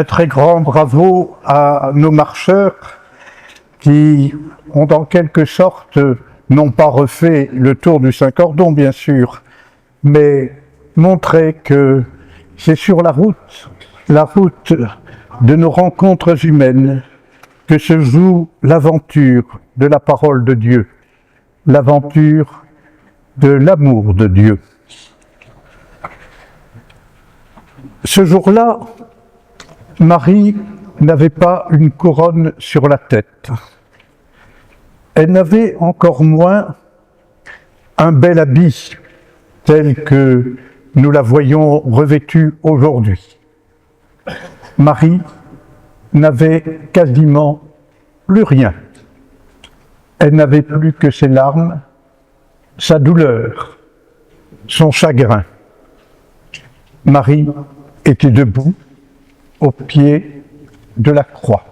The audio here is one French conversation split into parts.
un très grand bravo à nos marcheurs qui ont en quelque sorte, non pas refait le tour du Saint-Cordon bien sûr, mais montré que c'est sur la route de nos rencontres humaines, que se joue l'aventure de la parole de Dieu, l'aventure de l'amour de Dieu. Ce jour-là, Marie n'avait pas une couronne sur la tête. Elle n'avait encore moins un bel habit tel que nous la voyons revêtue aujourd'hui. Marie n'avait quasiment plus rien. Elle n'avait plus que ses larmes, sa douleur, son chagrin. Marie était debout au pied de la croix.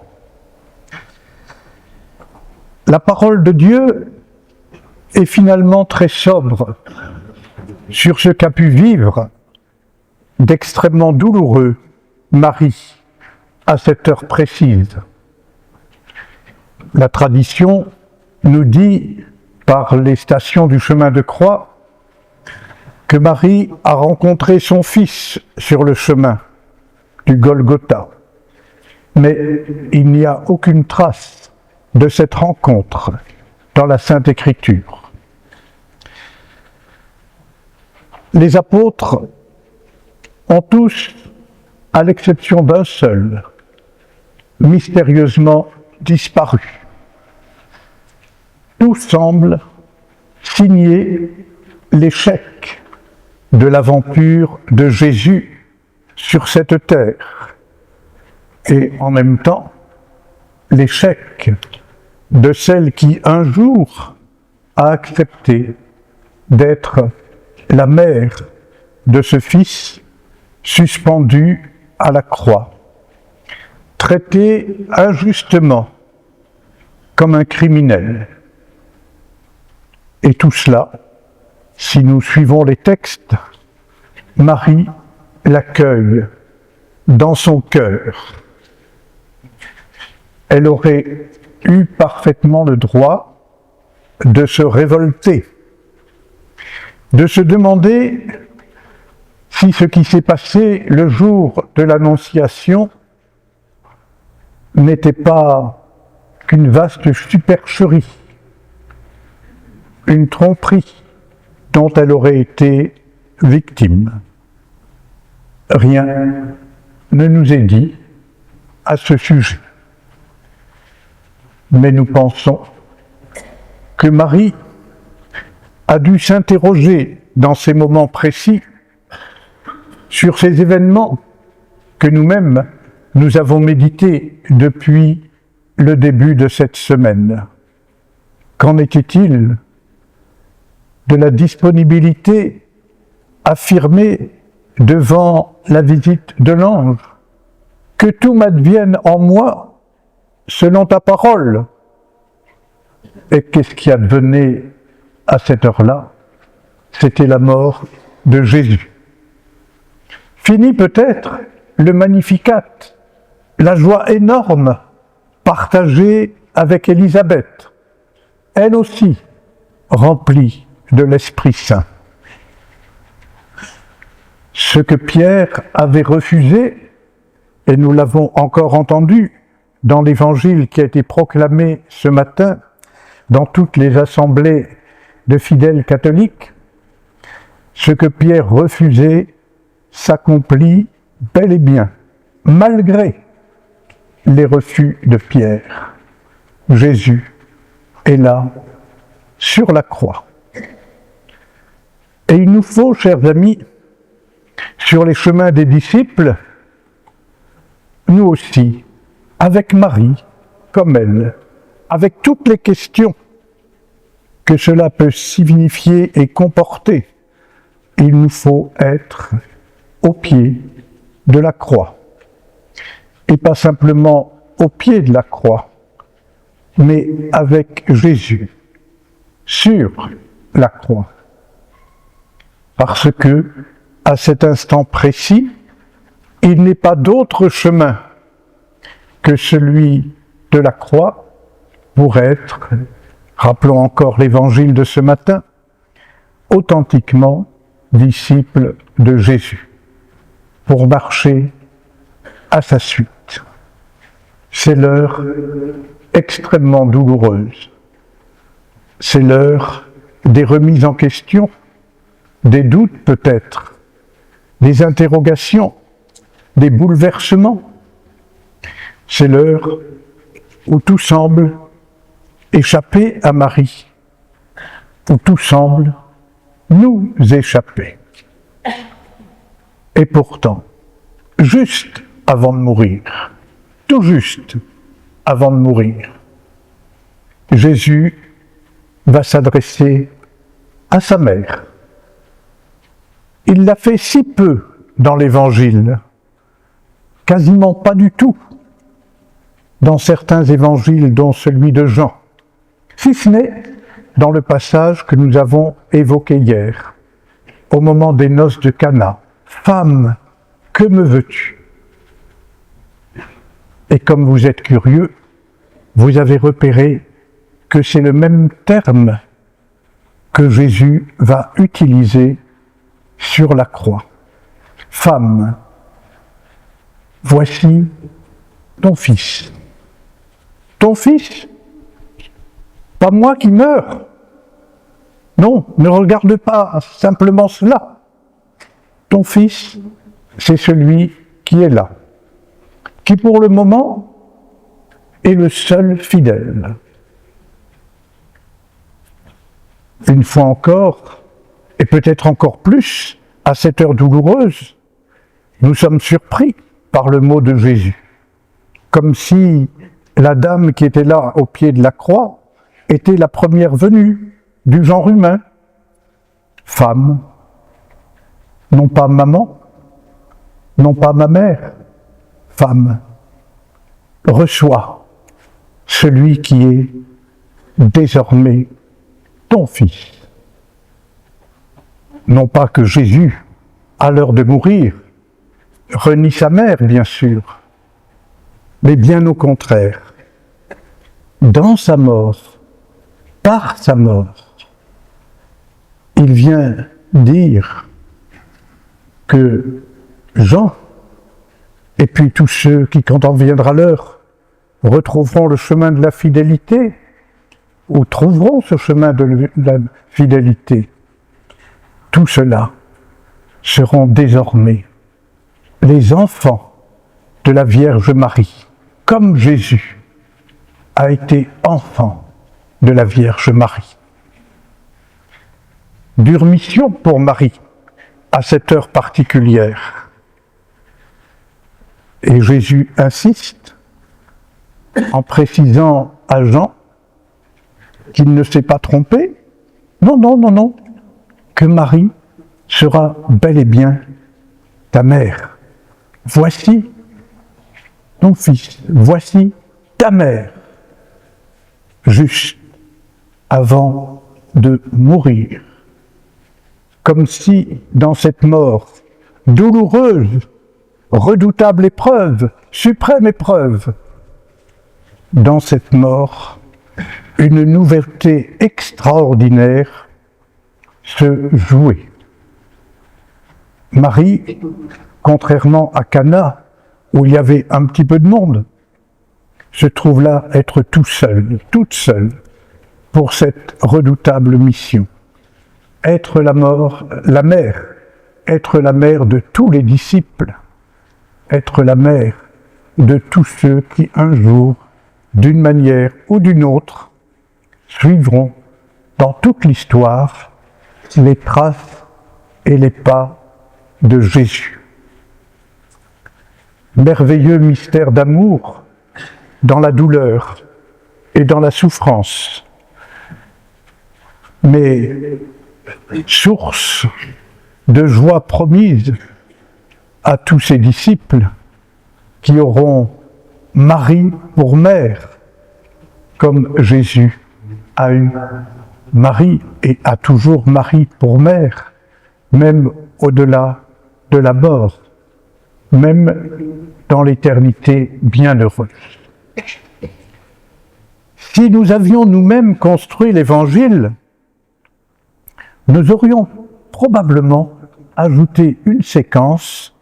La parole de Dieu est finalement très sobre sur ce qu'a pu vivre d'extrêmement douloureux Marie à cette heure précise. La tradition nous dit, par les stations du chemin de croix, que Marie a rencontré son fils sur le chemin du Golgotha. Mais il n'y a aucune trace de cette rencontre dans la Sainte Écriture. Les apôtres ont tous, à l'exception d'un seul, mystérieusement disparu. Tout semble signer l'échec de l'aventure de Jésus sur cette terre et en même temps l'échec de celle qui un jour a accepté d'être la mère de ce fils suspendu à la croix, traité injustement comme un criminel. Et tout cela, si nous suivons les textes, Marie l'accueille dans son cœur. Elle aurait eu parfaitement le droit de se révolter, de se demander si ce qui s'est passé le jour de l'Annonciation n'était pas qu'une vaste supercherie, une tromperie dont elle aurait été victime. Rien ne nous est dit à ce sujet. Mais nous pensons que Marie a dû s'interroger dans ces moments précis sur ces événements que nous-mêmes nous avons médités depuis le début de cette semaine. Qu'en était-il de la disponibilité affirmée devant la visite de l'ange? Que tout m'advienne en moi selon ta parole. Et qu'est-ce qui advenait à cette heure-là? C'était la mort de Jésus. Fini peut-être le Magnificat, la joie énorme partagée avec Élisabeth, elle aussi remplie de l'Esprit Saint. Ce que Pierre avait refusé, et nous l'avons encore entendu dans l'évangile qui a été proclamé ce matin dans toutes les assemblées de fidèles catholiques, ce que Pierre refusait s'accomplit bel et bien, malgré les refus de Pierre. Jésus est là, sur la croix. Et il nous faut, chers amis, sur les chemins des disciples, nous aussi, avec Marie, comme elle, avec toutes les questions que cela peut signifier et comporter, il nous faut être au pied de la croix. Et pas simplement au pied de la croix, mais avec Jésus, sur la croix. Parce que, à cet instant précis, il n'est pas d'autre chemin que celui de la croix pour être, rappelons encore l'évangile de ce matin, authentiquement disciple de Jésus, pour marcher à sa suite. C'est l'heure extrêmement douloureuse. C'est l'heure des remises en question, des doutes peut-être, des interrogations, des bouleversements. C'est l'heure où tout semble échapper à Marie, où tout semble nous échapper. Et pourtant, juste avant de mourir, tout juste avant de mourir, Jésus va s'adresser à sa mère. Il l'a fait si peu dans l'Évangile, quasiment pas du tout dans certains évangiles, dont celui de Jean, si ce n'est dans le passage que nous avons évoqué hier, au moment des noces de Cana. « Femme, que me veux-tu » Et comme vous êtes curieux, vous avez repéré que c'est le même terme que Jésus va utiliser sur la croix. « Femme, voici ton fils. » Ton fils, pas moi qui meurs. Non, ne regarde pas simplement cela. Ton fils, c'est celui qui est là, qui pour le moment est le seul fidèle. Une fois encore, et peut-être encore plus, à cette heure douloureuse, nous sommes surpris par le mot de Jésus, comme si la dame qui était là au pied de la croix était la première venue du genre humain. Femme, non pas maman, non pas ma mère, femme, reçois celui qui est désormais ton fils. Non pas que Jésus, à l'heure de mourir, renie sa mère, bien sûr, mais bien au contraire. Dans sa mort, par sa mort, il vient dire que Jean, et puis tous ceux qui, quand en viendra l'heure, retrouveront le chemin de la fidélité, ou trouveront ce chemin de la fidélité, tout cela seront désormais les enfants de la Vierge Marie, comme Jésus a été enfant de la Vierge Marie. Dure mission pour Marie à cette heure particulière. Et Jésus insiste en précisant à Jean qu'il ne s'est pas trompé. Non, non, non, non, que Marie sera bel et bien ta mère. Voici ton fils, voici ta mère. Juste avant de mourir. Comme si, dans cette mort douloureuse, redoutable épreuve, suprême épreuve, dans cette mort, une nouveauté extraordinaire se jouait. Marie, contrairement à Cana, où il y avait un petit peu de monde, se trouve là être tout seul, toute seule, pour cette redoutable mission. Être la mère, être la mère de tous les disciples, être la mère de tous ceux qui un jour, d'une manière ou d'une autre, suivront dans toute l'histoire les traces et les pas de Jésus. Merveilleux mystère d'amour dans la douleur et dans la souffrance, mais source de joie promise à tous ses disciples qui auront Marie pour mère, comme Jésus a eu Marie et a toujours Marie pour mère, même au-delà de la mort, même dans l'éternité bienheureuse. Si nous avions nous-mêmes construit l'Évangile, nous aurions probablement ajouté une séquence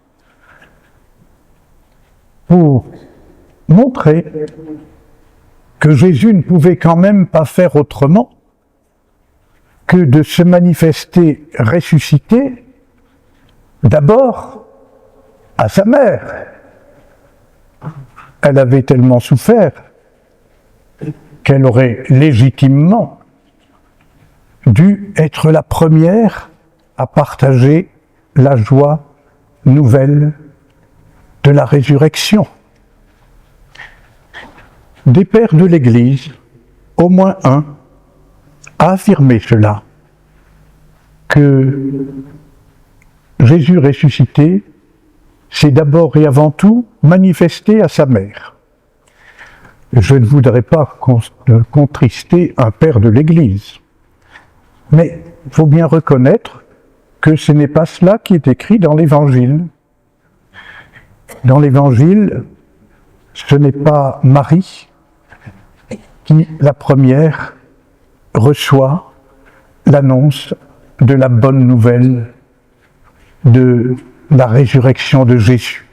pour montrer que Jésus ne pouvait quand même pas faire autrement que de se manifester ressuscité d'abord à sa mère. Elle avait tellement souffert qu'elle aurait légitimement dû être la première à partager la joie nouvelle de la résurrection. Des pères de l'Église, au moins un, a affirmé cela, que Jésus ressuscité s'est d'abord et avant tout manifesté à sa mère. Je ne voudrais pas contrister un père de l'Église, mais il faut bien reconnaître que ce n'est pas cela qui est écrit dans l'Évangile. Dans l'Évangile, ce n'est pas Marie qui, la première, reçoit l'annonce de la bonne nouvelle de la résurrection de Jésus.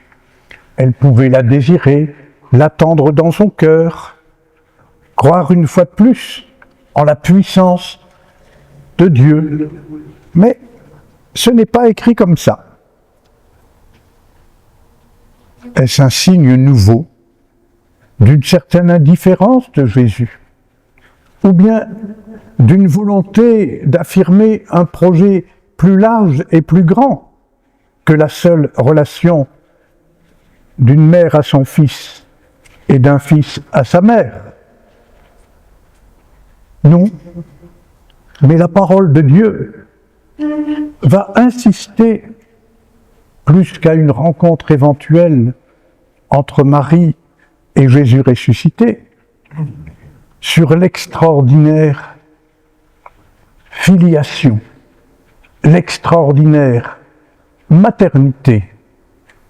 Elle pouvait la désirer, l'attendre dans son cœur, croire une fois de plus en la puissance de Dieu. Mais ce n'est pas écrit comme ça. Est-ce un signe nouveau d'une certaine indifférence de Jésus, ou bien d'une volonté d'affirmer un projet plus large et plus grand que la seule relation d'une mère à son fils et d'un fils à sa mère? Non, mais la parole de Dieu va insister, plus qu'à une rencontre éventuelle entre Marie et Jésus ressuscité, sur l'extraordinaire filiation, l'extraordinaire maternité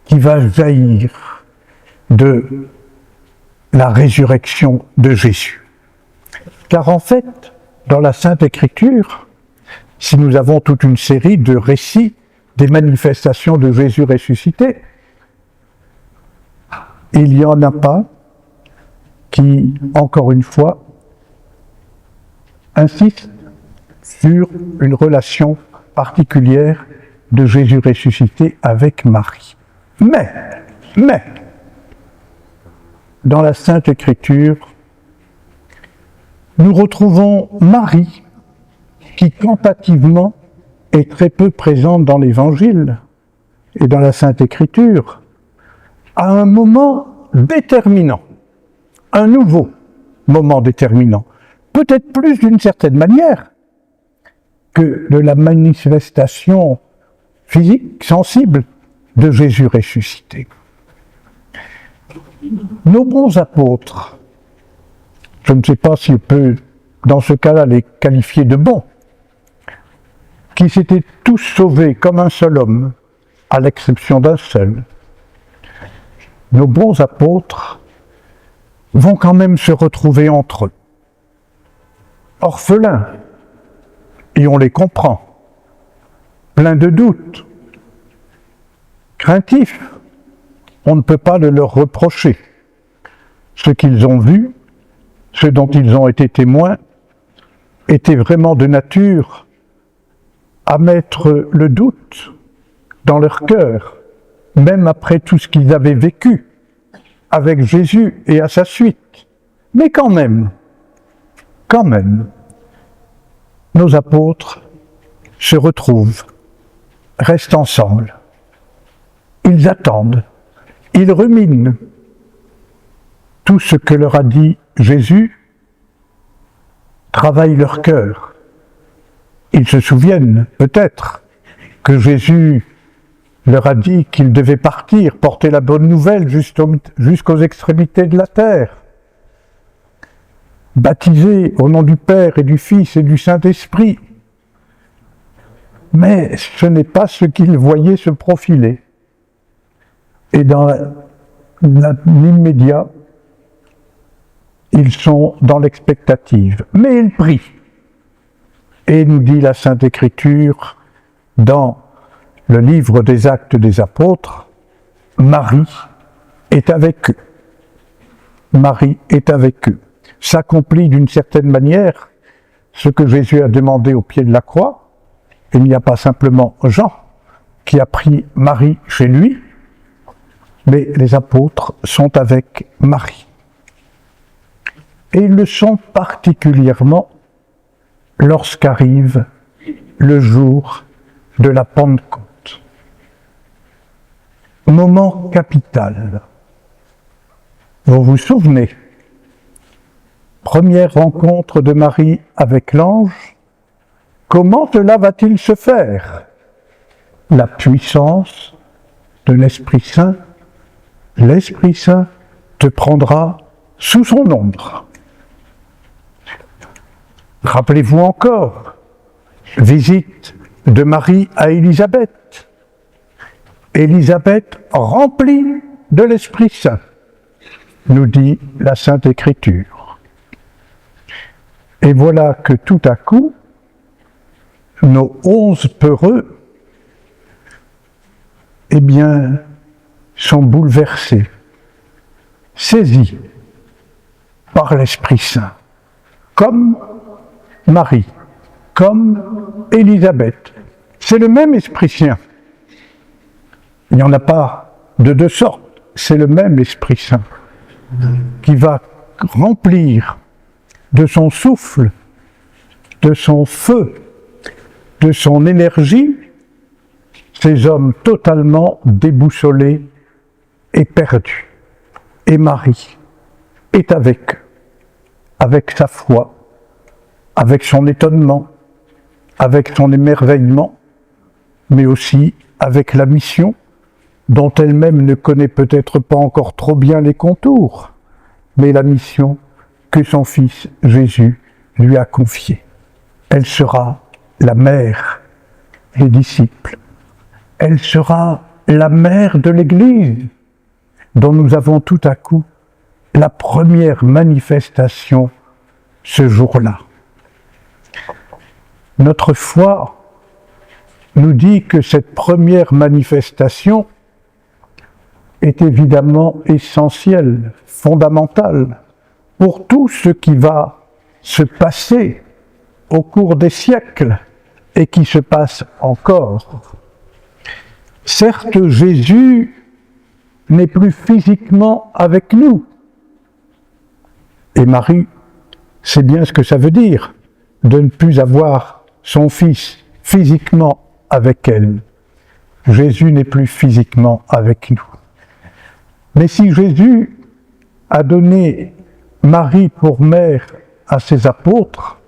qui va jaillir de la résurrection de Jésus. Car en fait, dans la Sainte Écriture, si nous avons toute une série de récits des manifestations de Jésus ressuscité, il n'y en a pas qui, encore une fois, insistent sur une relation particulière de Jésus ressuscité avec Marie. Mais, dans la Sainte Écriture, nous retrouvons Marie, qui quantitativement est très peu présente dans l'Évangile et dans la Sainte Écriture, à un moment déterminant, un nouveau moment déterminant, peut-être plus d'une certaine manière que de la manifestation physique, sensible de Jésus ressuscité. Nos bons apôtres, je ne sais pas si on peut dans ce cas-là les qualifier de bons, qui s'étaient tous sauvés comme un seul homme, à l'exception d'un seul, nos bons apôtres vont quand même se retrouver entre eux, orphelins, et on les comprend, pleins de doutes, craintifs. On ne peut pas le leur reprocher. Ce qu'ils ont vu, ce dont ils ont été témoins, était vraiment de nature à mettre le doute dans leur cœur, même après tout ce qu'ils avaient vécu avec Jésus et à sa suite. Mais quand même, nos apôtres se retrouvent, restent ensemble. Ils attendent, ils ruminent. Tout ce que leur a dit Jésus travaille leur cœur. Ils se souviennent peut-être que Jésus leur a dit qu'ils devaient partir, porter la bonne nouvelle jusqu'aux extrémités de la terre, baptisés au nom du Père et du Fils et du Saint-Esprit. Mais ce n'est pas ce qu'ils voyaient se profiler. Et dans l'immédiat, ils sont dans l'expectative, mais ils prient. Et nous dit la Sainte Écriture dans le livre des Actes des Apôtres, Marie est avec eux. Marie est avec eux. S'accomplit d'une certaine manière ce que Jésus a demandé au pied de la croix. Il n'y a pas simplement Jean qui a pris Marie chez lui, mais les apôtres sont avec Marie. Et ils le sont particulièrement lorsqu'arrive le jour de la Pentecôte. Moment capital. Vous vous souvenez, première rencontre de Marie avec l'ange, comment cela va-t-il se faire? La puissance de l'Esprit Saint, l'Esprit Saint te prendra sous son ombre. Rappelez-vous encore, visite de Marie à Élisabeth. Élisabeth remplie de l'Esprit Saint, nous dit la Sainte Écriture. Et voilà que tout à coup, nos 11 peureux, eh bien, sont bouleversés, saisis par l'Esprit Saint, comme Marie, comme Élisabeth. C'est le même Esprit Saint. Il n'y en a pas de deux sortes, c'est le même Esprit Saint qui va remplir de son souffle, de son feu, de son énergie, ces hommes totalement déboussolés et perdus. Et Marie est avec eux, avec sa foi, avec son étonnement, avec son émerveillement, mais aussi avec la mission dont elle-même ne connaît peut-être pas encore trop bien les contours, mais la mission que son Fils Jésus lui a confiée. Elle sera la mère des disciples. Elle sera la mère de l'Église, dont nous avons tout à coup la première manifestation ce jour-là. Notre foi nous dit que cette première manifestation est évidemment essentielle, fondamentale, pour tout ce qui va se passer au cours des siècles et qui se passe encore. Certes, Jésus n'est plus physiquement avec nous. Et Marie, c'est bien ce que ça veut dire, de ne plus avoir son Fils physiquement avec elle. Jésus n'est plus physiquement avec nous. Mais si Jésus a donné Marie pour mère à ses apôtres,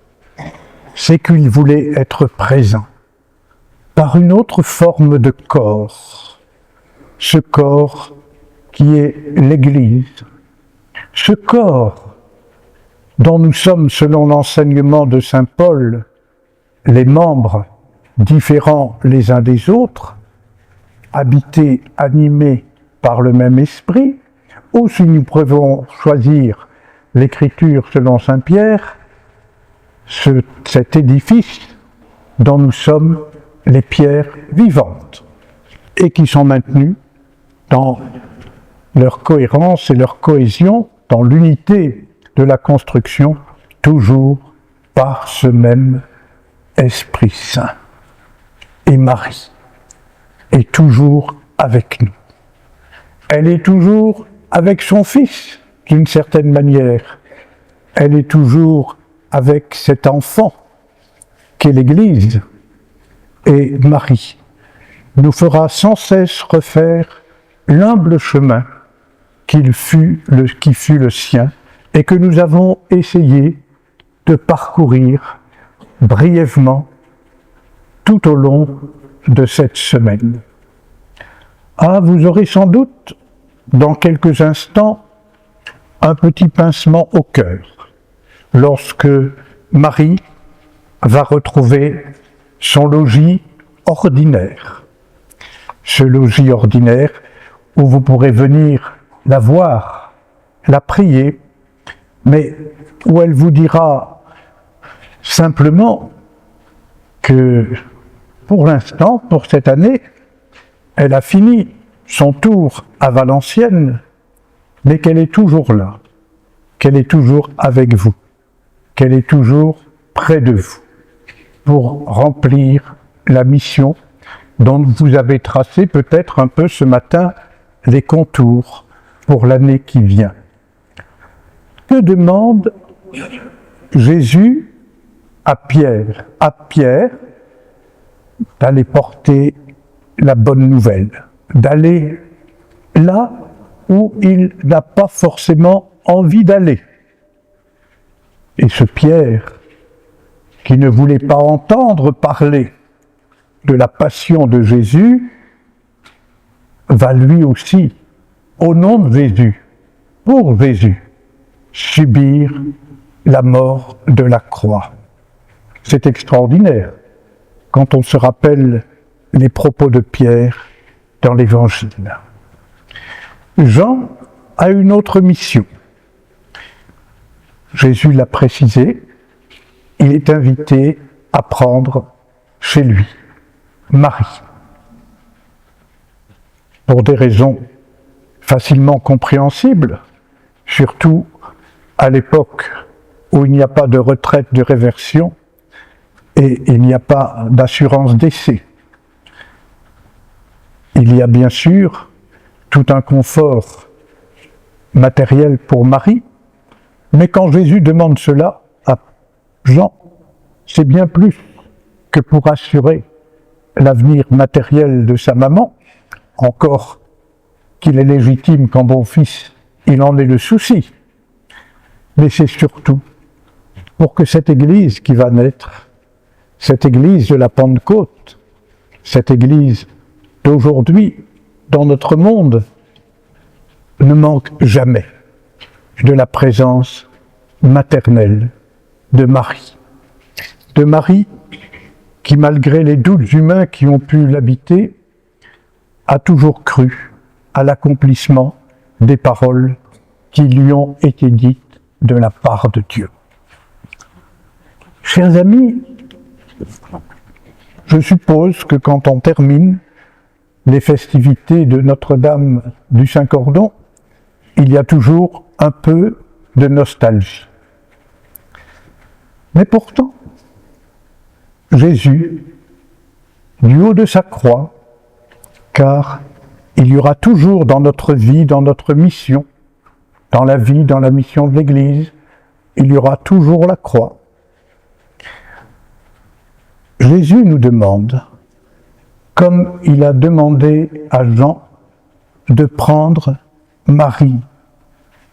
c'est qu'il voulait être présent par une autre forme de corps, ce corps qui est l'Église, ce corps dont nous sommes, selon l'enseignement de saint Paul, les membres différents les uns des autres, habités, animés par le même esprit, ou si nous pouvons choisir l'écriture selon saint Pierre, cet édifice dont nous sommes les pierres vivantes et qui sont maintenues dans leur cohérence et leur cohésion, dans l'unité de la construction, toujours par ce même Esprit Saint. Et Marie est toujours avec nous. Elle est toujours avec son Fils, d'une certaine manière. Elle est toujours avec cet enfant qu'est l'Église. Et Marie nous fera sans cesse refaire l'humble chemin qui fut le sien et que nous avons essayé de parcourir brièvement tout au long de cette semaine. Ah, vous aurez sans doute, dans quelques instants, un petit pincement au cœur lorsque Marie va retrouver son logis ordinaire. Ce logis ordinaire où vous pourrez venir la voir, la prier, mais où elle vous dira simplement que pour l'instant, pour cette année, elle a fini son tour à Valenciennes, mais qu'elle est toujours là, qu'elle est toujours avec vous, qu'elle est toujours près de vous, pour remplir la mission dont vous avez tracé peut-être un peu ce matin les contours pour l'année qui vient. Que demande Jésus à Pierre? À Pierre d'aller porter la bonne nouvelle, d'aller là où il n'a pas forcément envie d'aller. Et ce Pierre, qui ne voulait pas entendre parler de la passion de Jésus, va lui aussi, au nom de Jésus, pour Jésus, subir la mort de la croix. C'est extraordinaire quand on se rappelle les propos de Pierre dans l'Évangile. Jean a une autre mission. Jésus l'a précisé, il est invité à prendre chez lui Marie. Pour des raisons facilement compréhensibles, surtout à l'époque où il n'y a pas de retraite de réversion et il n'y a pas d'assurance décès. Il y a bien sûr tout un confort matériel pour Marie, mais quand Jésus demande cela à Jean, c'est bien plus que pour assurer l'avenir matériel de sa maman, encore qu'il est légitime qu'en bon fils, il en ait le souci. Mais c'est surtout pour que cette Église qui va naître, cette Église de la Pentecôte, cette Église d'aujourd'hui, dans notre monde, ne manque jamais de la présence maternelle de Marie. De Marie qui, malgré les doutes humains qui ont pu l'habiter, a toujours cru à l'accomplissement des paroles qui lui ont été dites de la part de Dieu. Chers amis, je suppose que quand on termine les festivités de Notre-Dame du Saint-Cordon, il y a toujours un peu de nostalgie. Mais pourtant, Jésus, du haut de sa croix, car il y aura toujours dans notre vie, dans notre mission, dans la vie, dans la mission de l'Église, il y aura toujours la croix. Jésus nous demande, comme il a demandé à Jean, de prendre Marie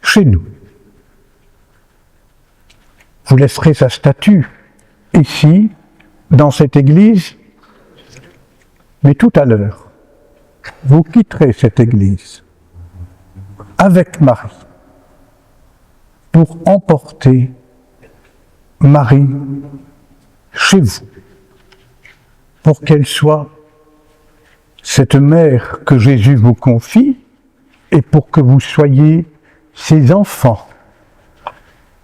chez nous. Vous laisserez sa statue ici, dans cette église, mais tout à l'heure, vous quitterez cette église avec Marie pour emporter Marie chez vous, pour qu'elle soit cette mère que Jésus vous confie et pour que vous soyez ses enfants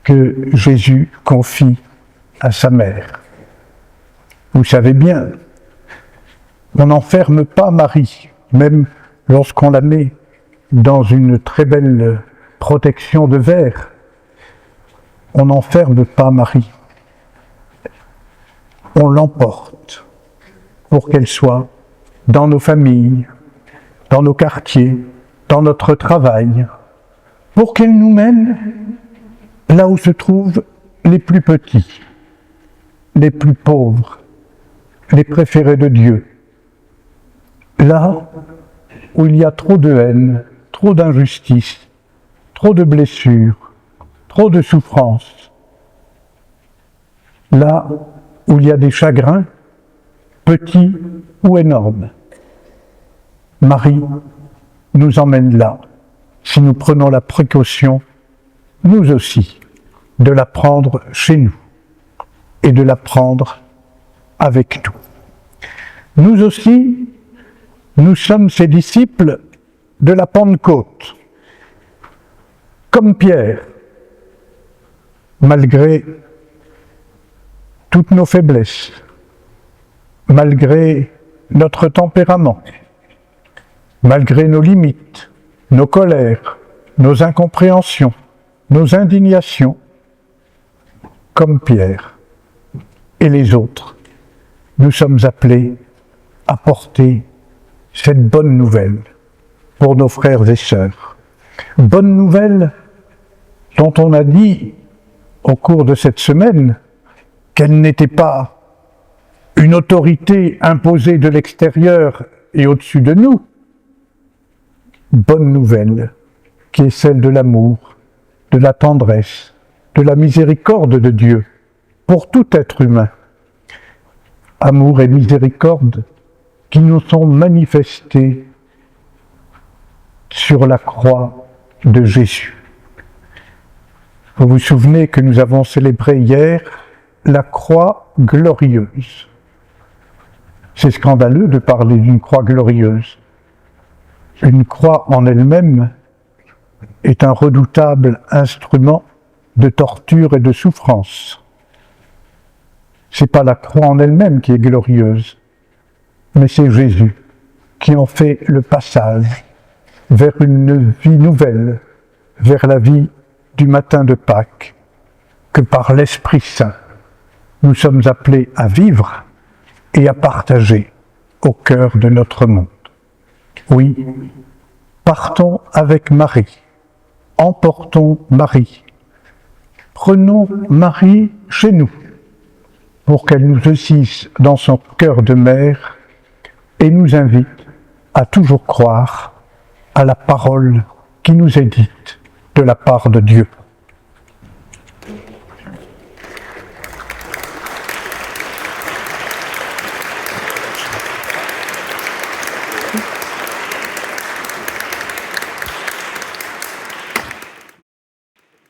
que Jésus confie à sa mère. Vous savez bien, on n'enferme pas Marie, même lorsqu'on la met dans une très belle protection de verre. On n'enferme pas Marie. On l'emporte pour qu'elle soit dans nos familles, dans nos quartiers, dans notre travail, pour qu'elle nous mène là où se trouvent les plus petits, les plus pauvres, les préférés de Dieu, là où il y a trop de haine, trop d'injustice, trop de blessures, trop de souffrances, là où il y a des chagrins, petits ou énormes. Marie nous emmène là, si nous prenons la précaution, nous aussi, de la prendre chez nous et de la prendre avec nous. Nous aussi, nous sommes ses disciples de la Pentecôte. comme Pierre, malgré toutes nos faiblesses, malgré notre tempérament, malgré nos limites, nos colères, nos incompréhensions, nos indignations, comme Pierre et les autres, nous sommes appelés à porter cette bonne nouvelle pour nos frères et sœurs. Bonne nouvelle dont on a dit au cours de cette semaine qu'elle n'était pas une autorité imposée de l'extérieur et au-dessus de nous. Bonne nouvelle qui est celle de l'amour, de la tendresse, de la miséricorde de Dieu pour tout être humain. Amour et miséricorde qui nous sont manifestés sur la croix de Jésus. Vous vous souvenez que nous avons célébré hier la croix glorieuse. C'est scandaleux de parler d'une croix glorieuse. Une croix en elle-même est un redoutable instrument de torture et de souffrance. C'est pas la croix en elle-même qui est glorieuse, mais c'est Jésus qui en fait le passage vers une vie nouvelle, vers la vie du matin de Pâques, que par l'Esprit Saint, nous sommes appelés à vivre et à partager au cœur de notre monde. Oui, partons avec Marie, emportons Marie, prenons Marie chez nous, pour qu'elle nous assise dans son cœur de mère et nous invite à toujours croire à la parole qui nous est dite de la part de Dieu.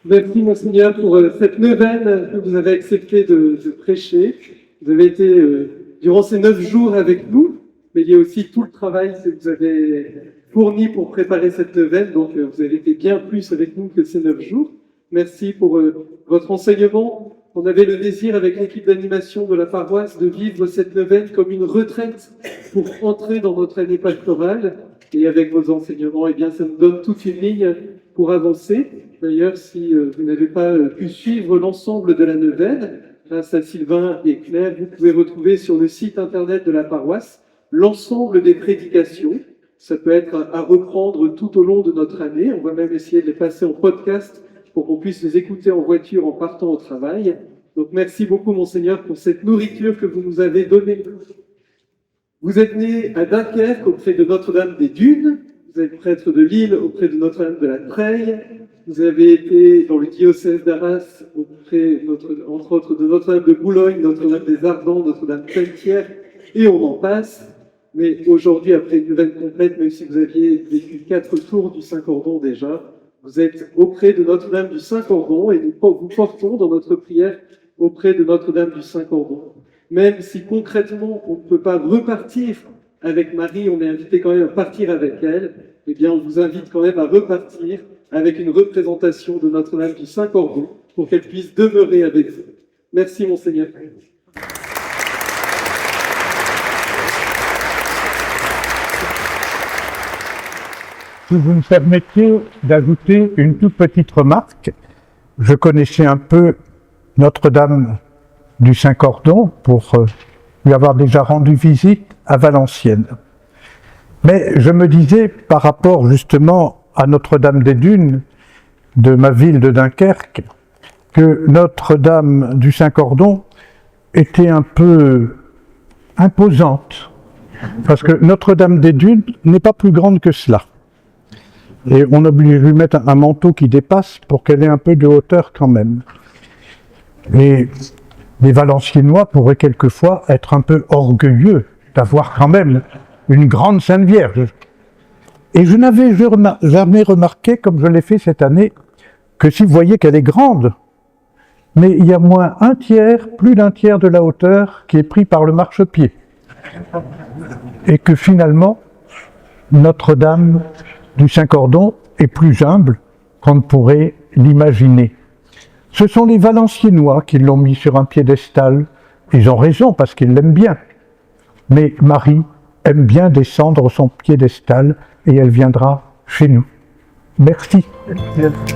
Merci Monseigneur pour cette neuvaine que vous avez accepté de prêcher. Vous avez été durant ces 9 jours avec nous, mais il y a aussi tout le travail que vous avez fourni pour préparer cette neuvaine, donc vous avez été bien plus avec nous que ces 9 jours. Merci pour votre enseignement. On avait le désir avec l'équipe d'animation de la paroisse de vivre cette neuvaine comme une retraite pour entrer dans notre année pastorale. Et avec vos enseignements, eh bien, ça nous donne toute une ligne pour avancer. D'ailleurs, si vous n'avez pas pu suivre l'ensemble de la neuvaine, grâce à Sylvain et Claire, vous pouvez retrouver sur le site internet de la paroisse l'ensemble des prédications. Ça peut être à reprendre tout au long de notre année. On va même essayer de les passer en podcast pour qu'on puisse les écouter en voiture en partant au travail. Donc merci beaucoup, Monseigneur, pour cette nourriture que vous nous avez donnée. Vous êtes né à Dunkerque auprès de Notre-Dame des Dunes. Vous êtes prêtre de Lille auprès de Notre-Dame de la Treille. Vous avez été dans le diocèse d'Arras auprès, entre autres, de Notre-Dame de Boulogne, Notre-Dame des Ardents, Notre-Dame de Pelletière, et on en passe. Mais aujourd'hui, après une neuvaine complète, même si vous aviez vécu 4 tours du Saint-Cordon déjà, vous êtes auprès de Notre-Dame du Saint-Cordon et nous vous portons dans notre prière auprès de Notre-Dame du Saint-Cordon. Même si concrètement, on ne peut pas repartir avec Marie, on est invité quand même à partir avec elle, eh bien, on vous invite quand même à repartir avec une représentation de Notre-Dame du Saint-Cordon pour qu'elle puisse demeurer avec vous. Merci, Monseigneur. Si vous me permettez d'ajouter une toute petite remarque, je connaissais un peu Notre-Dame du Saint-Cordon pour lui avoir déjà rendu visite à Valenciennes. Mais je me disais, par rapport justement à Notre-Dame des Dunes de ma ville de Dunkerque, que Notre-Dame du Saint-Cordon était un peu imposante, parce que Notre-Dame des Dunes n'est pas plus grande que cela. Et on oblige de lui mettre un manteau qui dépasse pour qu'elle ait un peu de hauteur quand même. Et les Valenciennois pourraient quelquefois être un peu orgueilleux d'avoir quand même une grande Sainte Vierge. Et je n'avais jamais remarqué, comme je l'ai fait cette année, que si vous voyez qu'elle est grande, mais il y a moins plus d'un tiers de la hauteur qui est pris par le marchepied. Et que finalement, Notre-Dame du Saint-Cordon est plus humble qu'on ne pourrait l'imaginer. Ce sont les Valenciennois qui l'ont mis sur un piédestal. Ils ont raison parce qu'ils l'aiment bien. Mais Marie aime bien descendre son piédestal et elle viendra chez nous. Merci. Merci.